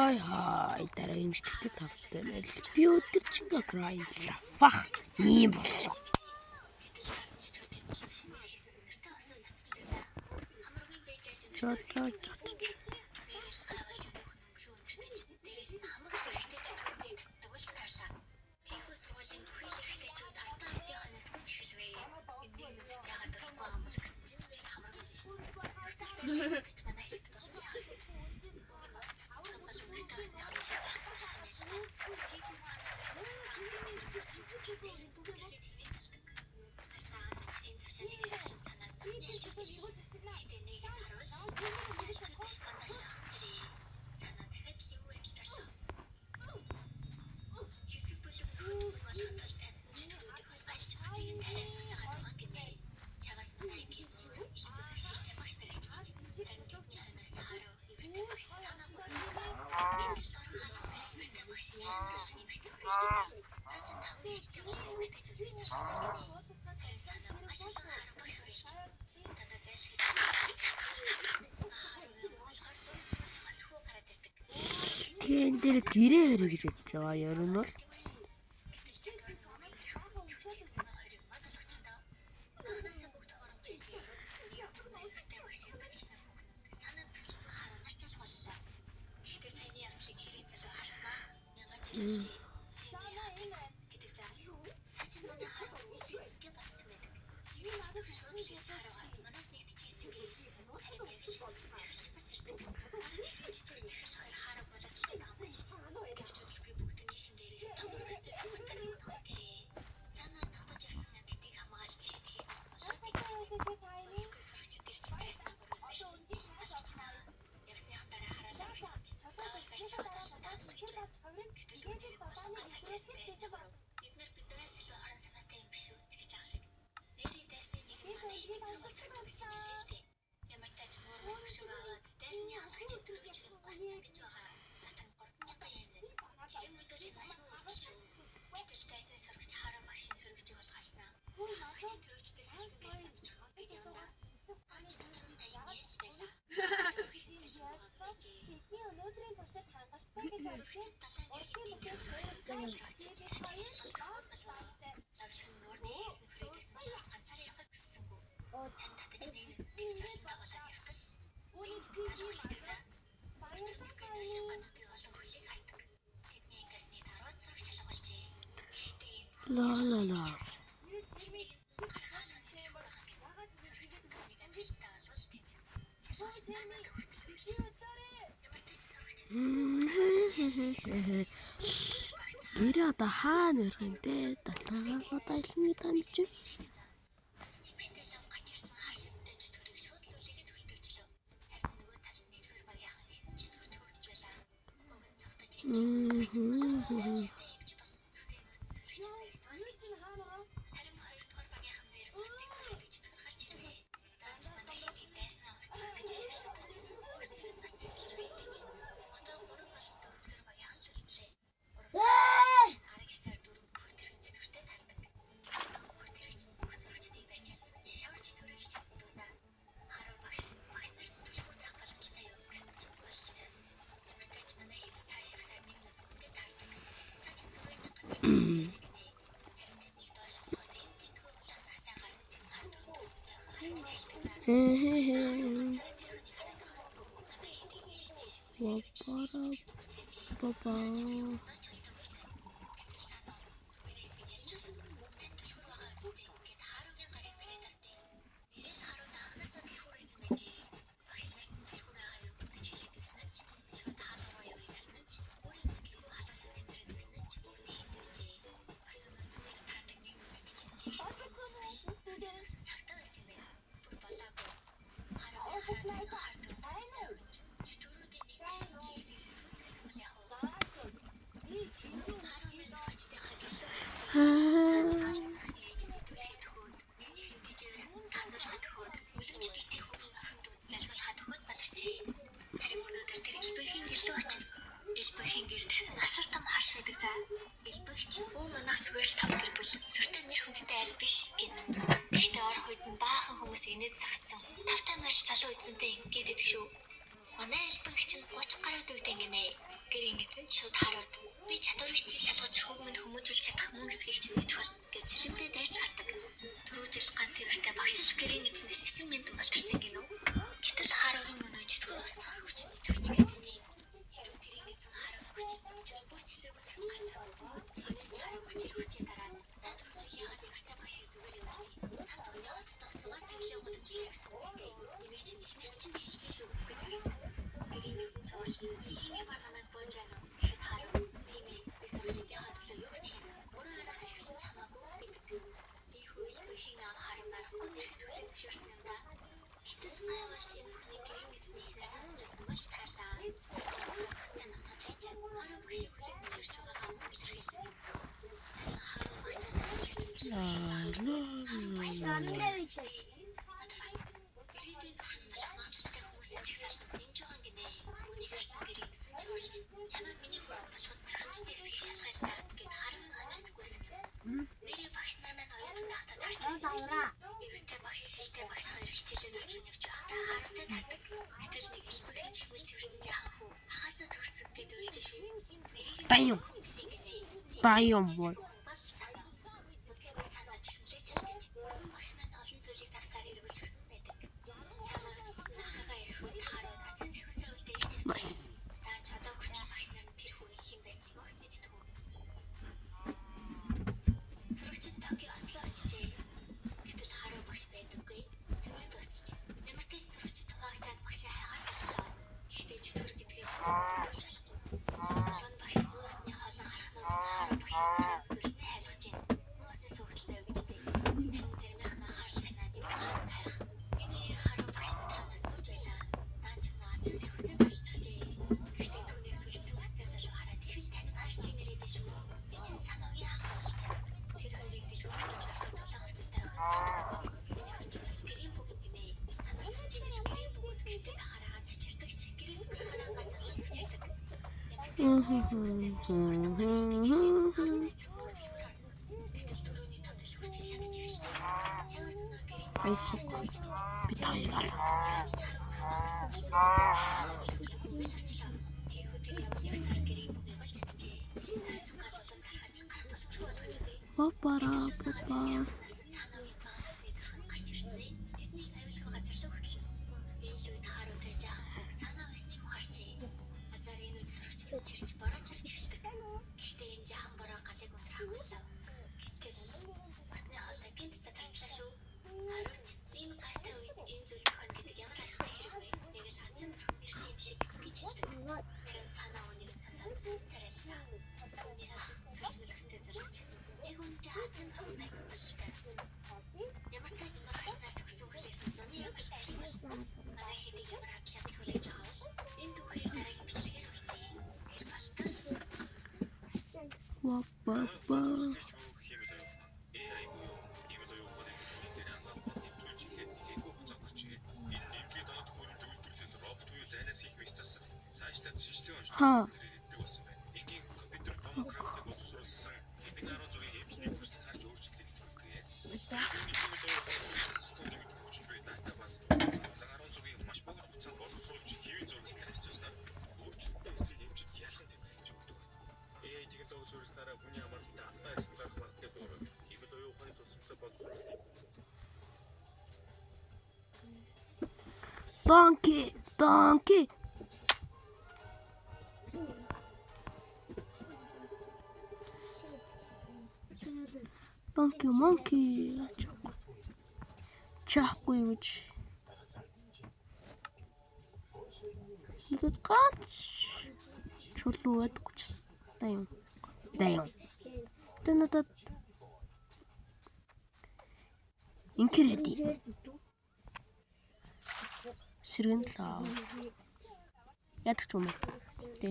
Хай хай дараагийн эмчтэй тавтай байл. Би өдөржингөө грайндлафах ийм болов. Чотч. Тэн дээр гэрээ хэрэг гэж бодож байгаа. Ер нь бол ла. Гэрээ одоо хаана ирэх юм те? Датагаас одоо илэн дамж. Гэрийн эзэн шууд хараад би чадварыг чи шалгаж хөвгөмд хүмүүжүүлж чадах мөн эсхийг чинь мэдэх бол гэж сэлэмтэй дайж гардаг. Түрүү жил ганц хэвэртэй багшил гэрийн эзнээс 9 мянган болторсон гинөө. Гэтэл хараагийн өнөө чөтгөр устгах хүчний төгсгөө биний хэрэг гэрийн эзэн хараагийн хүчийг мэдчихвэл бүр ч хэсэг үцэд гарцаа. Тиймээс ч хараа хүчийн дараа наад түрүү жил ягаад хэвэртэй багшиг зүгээр юм асий. Та түүний хот тогцоогоо цэнгэлээ гудамжлаа гэсэн үстэй. Энийг чинь ихнэр чинь хэлж шүү гэж хэлсэн. Гэрийн эзэн ч орж чи ийм ба намайг бууж байна уу гэхэд хараа тийм ээ би сурагчдынхаа төлөө юу ч хийнэ. Өөрөө арга ашигласан чамаагүй гэдэг. Би хөвөл бүхийн аав хараа гарахгүй нэрхэд хүлэн зөвшөөрсөн юм да. Гэтэл гайвалж энэ бүхний гэрийн эзний ихнэр сонсч байсан болж таарлаа. Цааш процесстэй нотгож хайчаад хараа багшийг хүлэн зөвшөөрч байгаагаа илэрхийлсэн юм. Хараа багтаа засч байсан гэж ирээдүйн төвшин болох магадлалтай хүмүүсийн чагсаалтанд нэмж байгаа гинэ. Үнийг харсан гэрийн эзэн ч урьж чамайг миний хүрээнд болоход тохиромжтой эсхийг шалгая л та гэд хараа ханаас гүйсэн юм. Нэрээ багш нар маань оюутан байхдаа тарж байсан. Эвэртэй багш, шилтэй багш хоёр хичээлээ дуусган явж байхдаа хараатай тардаг. Гэтэл нэг элбэхийн чихмэл тэрсэн жаахан хүү хахаасаа төрцөг гэд уйлж шүү. Даём. Даём бол. Багш маань олон зүйлийг давсаар эргүүлж өгсөн байдаг. Санаа үзсэн ахыгаа ирэх үед хараад азин сэхүсээ үлдээ явж. Даач одоо хүртэл багш нар тэр хүүгийн хэн байсныг огт мэддэг. Сурагчид Токио хотлоо очижээ. Гэтэл хараа багш байдаггүй. Цэвэн дуусчих. Ямар ч тач сурагчид хуваагтаад багшаа хайгаад боллоо. Гэхдээ чөтгөр гэдгээ бусдад мэдүүлж болохгүй. Болгон багш хүмүүсний хоолон харахнууд хараа багшийн зэрэг үзүүлснээ хайлгаж байна. Хүмүүсний сүгтэлтэй гэж дээ. Тань зэрмэх нахаар санаад юу хараа хайх. Миний хараа багш дотроноос бууж байлаа. Даанч өнөө азин сэхүсээ тасчихжээ. Гэхдээ түүнээс үлдсэн өстэй залуу хараад их л тань хайрч юм яриад шүү. Би чинь санаагийн ах болтой. Тэр хоёрыг дэлгүүрсгэж байхад тулаан хувцастай байгаа. Минийхэн ч бас гэрийн бүг юм гинэ. Та нар санджигэл гэрийн бүгд гэртээ байхаараа цэвчэрдэг ч гэрээс гарахаараа зовлон төвчэрдэг. Ямар ч өстэй залуу гэтэл түрүүний том дэлгүүрчин шатж эхэллээ. Чагаас өнөө гэрийн Би таягаар. Папара папа. Чирч борооч эхэлдэг. Гэхдээ энэ жаахан бороо галыг өндөр хавлаа. Гэтэл басны хоолой гинт задарчлаа шүү. Хараач ийм гайтай үед ийм зүйл тохино гэдэг ямар айхавтай хэрэг вэ? Нэг л азин бурхан ирсэн юм шиг гэж хэлдэг. Харин санаа үнийг сонсоод царайлаа. Түүний сэлжмэл өстэй зоригч яг үнэндээ азин бурхан байсан болтой. Ямар ч тач маргаашнаас өгсөн хүлээсэн зуны ямар ч хэрэг бол манай хэдийг ямар хадлаар хүлээж байгаа бол энэ түүхээр дараагийн бичлэгээр үлдээ. Папа. Ха. Donkey, donkey. Donkey, monkey. Чахгүй юу гэж. Надад гац чулуу байдаггүй ч гэсэн. Даём. Тэ надад инкрэди. Сэргэн лаа. Ядах ч юм уу. Тэ.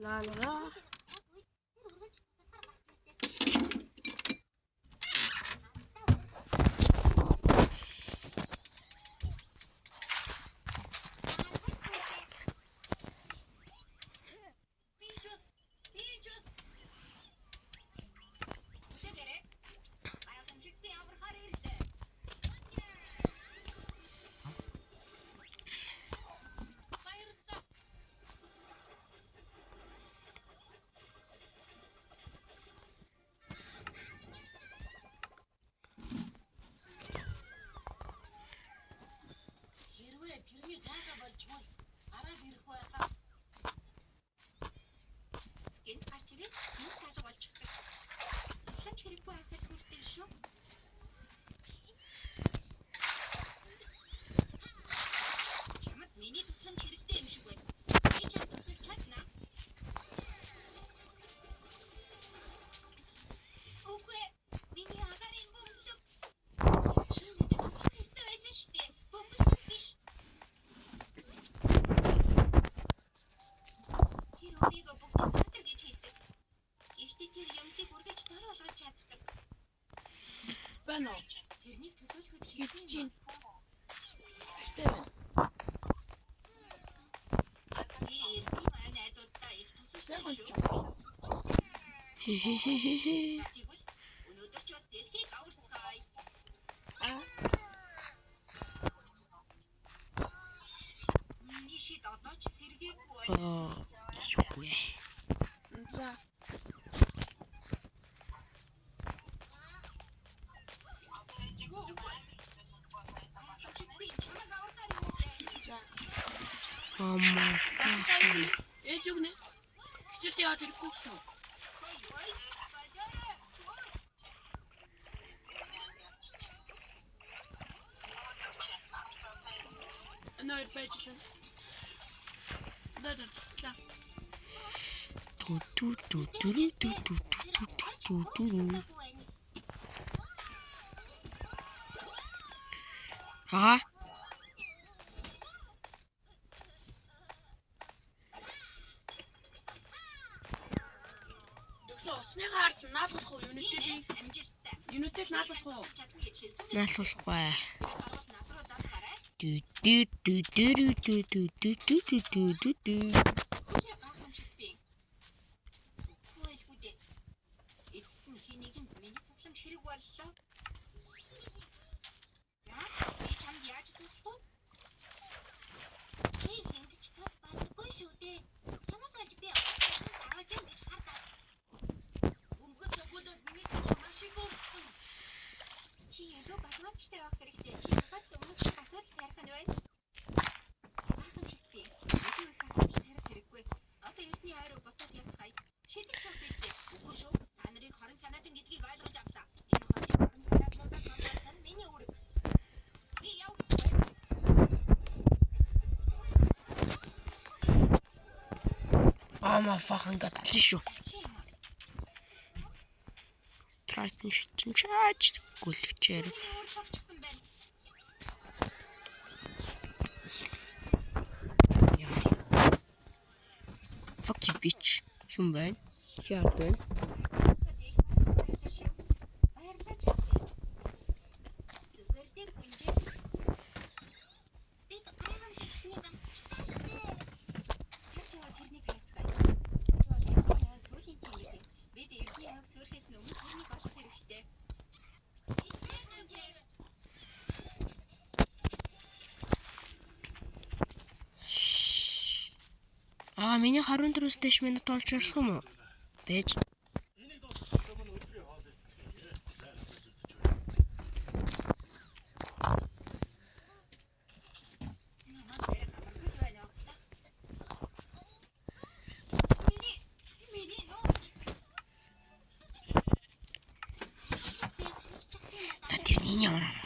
라라라. Байна уу? Хийж чинь. Гэвч хе. Юу. За. Ээж өгнө. Хичээлд яваад ирэхгүй гэсэн үү? Нойр байжлаа. Дадаслаа. Ту. Аа. Оцны хард наалгах уу? Юунэтэл наалгах уу? Наалгахгүй. Ама fucking гадагш шүү. Трайтын шитэн чаач гүлчээр. Fuck you bitch. Юм байна. Яа вэ? Миний 14 дэш минут болж болох юм уу? Бэж. Тэрний ямар